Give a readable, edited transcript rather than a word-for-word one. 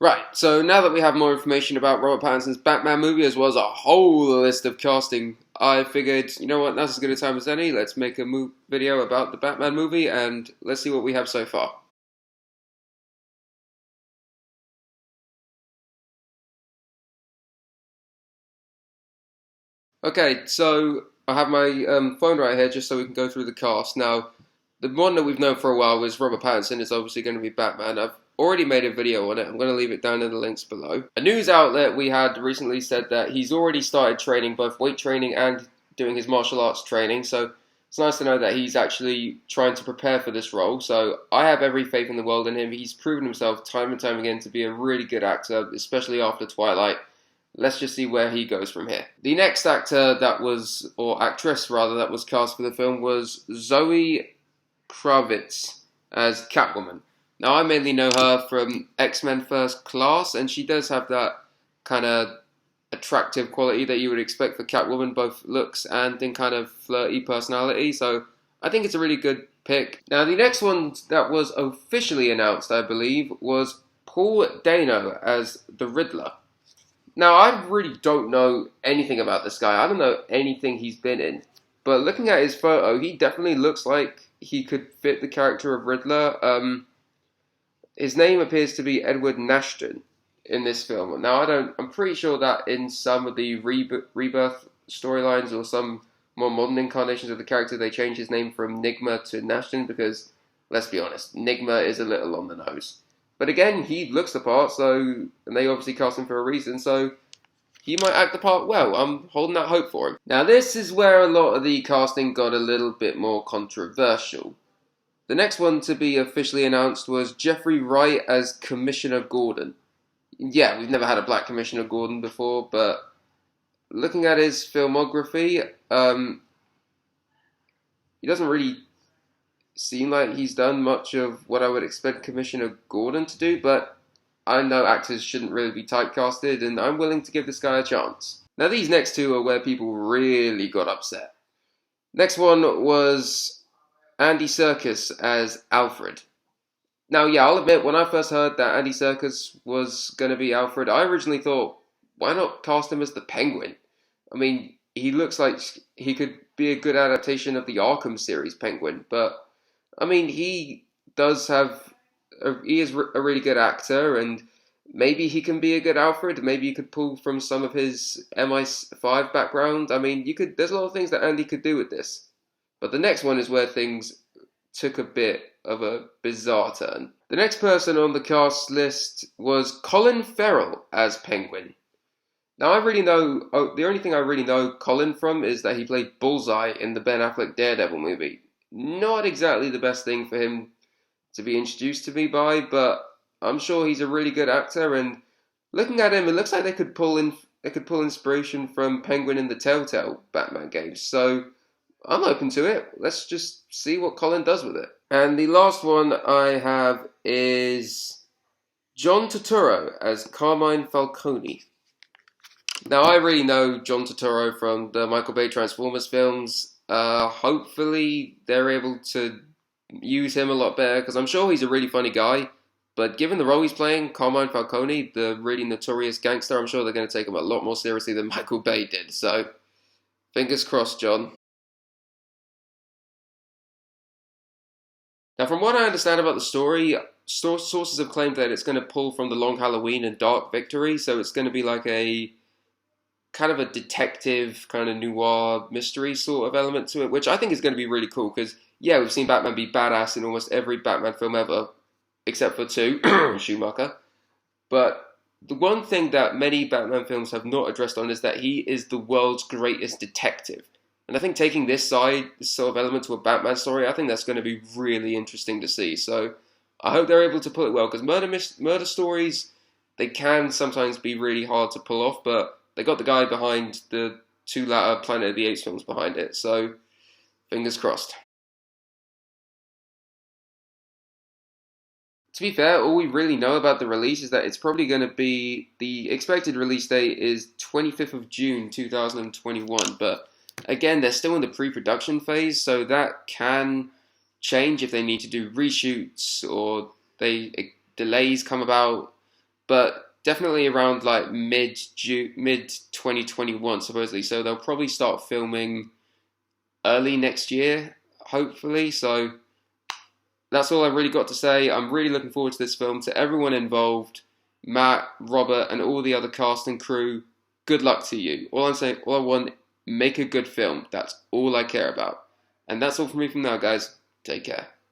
Right, so now that we have more information about Robert Pattinson's Batman movie as well as a whole list of casting, I figured, you know what, now's as good a time as any. Let's make a video about the Batman movie and let's see what we have so far. Okay, so I have my phone right here just so we can go through the cast. Now, the one that we've known for a while is Robert Pattinson is obviously going to be Batman. I've already made a video on it. I'm going to leave it down in the links below. A news outlet we had recently said that he's already started training, both weight training and doing his martial arts training. So it's nice to know that he's actually trying to prepare for this role. So I have every faith in the world in him. He's proven himself time and time again to be a really good actor, especially after Twilight. Let's just see where he goes from here. The next actor that was, or actress rather, that was cast for the film was Zoe Kravitz as Catwoman. Now, I mainly know her from X-Men First Class, and she does have that kind of attractive quality that you would expect for Catwoman, both looks and in kind of flirty personality, so I think it's a really good pick. Now, the next one that was officially announced, I believe, was Paul Dano as the Riddler. Now, I really don't know anything about this guy. I don't know anything he's been in. But looking at his photo, he definitely looks like he could fit the character of Riddler. His name appears to be Edward Nashton in this film. Now, I'm pretty sure that in some of the rebirth storylines or some more modern incarnations of the character, they changed his name from Nigma to Nashton because, let's be honest, Nigma is a little on the nose. But again, he looks the part, and they obviously cast him for a reason, so he might act the part well. I'm holding out hope for him. Now, this is where a lot of the casting got a little bit more controversial. The next one to be officially announced was Jeffrey Wright as Commissioner Gordon. Yeah, we've never had a black Commissioner Gordon before, but looking at his filmography, he doesn't really seem like he's done much of what I would expect Commissioner Gordon to do, but I know actors shouldn't really be typecasted, and I'm willing to give this guy a chance. Now, these next two are where people really got upset. Next one was Andy Serkis as Alfred. Now, yeah, I'll admit, when I first heard that Andy Serkis was going to be Alfred, I originally thought, why not cast him as the Penguin? I mean, he looks like he could be a good adaptation of the Arkham series Penguin, but I mean, he is a really good actor, and maybe he can be a good Alfred. Maybe you could pull from some of his MI5 background. I mean, there's a lot of things that Andy could do with this. But the next one is where things took a bit of a bizarre turn. The next person on the cast list was Colin Farrell as Penguin. Now, the only thing I really know Colin from is that he played Bullseye in the Ben Affleck Daredevil movie. Not exactly the best thing for him to be introduced to me by, but I'm sure he's a really good actor, and looking at him, it looks like they could pull inspiration from Penguin in the Telltale Batman games, so I'm open to it. Let's just see what Colin does with it. And the last one I have is John Turturro as Carmine Falcone. Now, I really know John Turturro from the Michael Bay Transformers films. Hopefully they're able to use him a lot better, because I'm sure he's a really funny guy, but given the role he's playing, Carmine Falcone, the really notorious gangster, I'm sure they're going to take him a lot more seriously than Michael Bay did, so fingers crossed, John. Now, from what I understand about the story, sources have claimed that it's going to pull from the Long Halloween and Dark Victory, so it's going to be like a kind of a detective, kind of noir mystery sort of element to it, which I think is going to be really cool, because, yeah, we've seen Batman be badass in almost every Batman film ever, except for two, Schumacher. But the one thing that many Batman films have not addressed on is that he is the world's greatest detective. And I think taking this sort of element to a Batman story, I think that's going to be really interesting to see. So I hope they're able to pull it well, because murder stories, they can sometimes be really hard to pull off, but they got the guy behind the two latter Planet of the Apes films behind it, so fingers crossed. To be fair, all we really know about the release is that it's probably going to be, the expected release date is 25th of June 2021, but again, they're still in the pre-production phase, so that can change if they need to do reshoots or delays come about. but definitely around like mid 2021 supposedly. So they'll probably start filming early next year, hopefully. So that's all I've really got to say. I'm really looking forward to this film. To everyone involved, Matt, Robert, and all the other cast and crew, good luck to you. All I'm saying, all I want, make a good film. That's all I care about. And that's all from me from now, guys. Take care.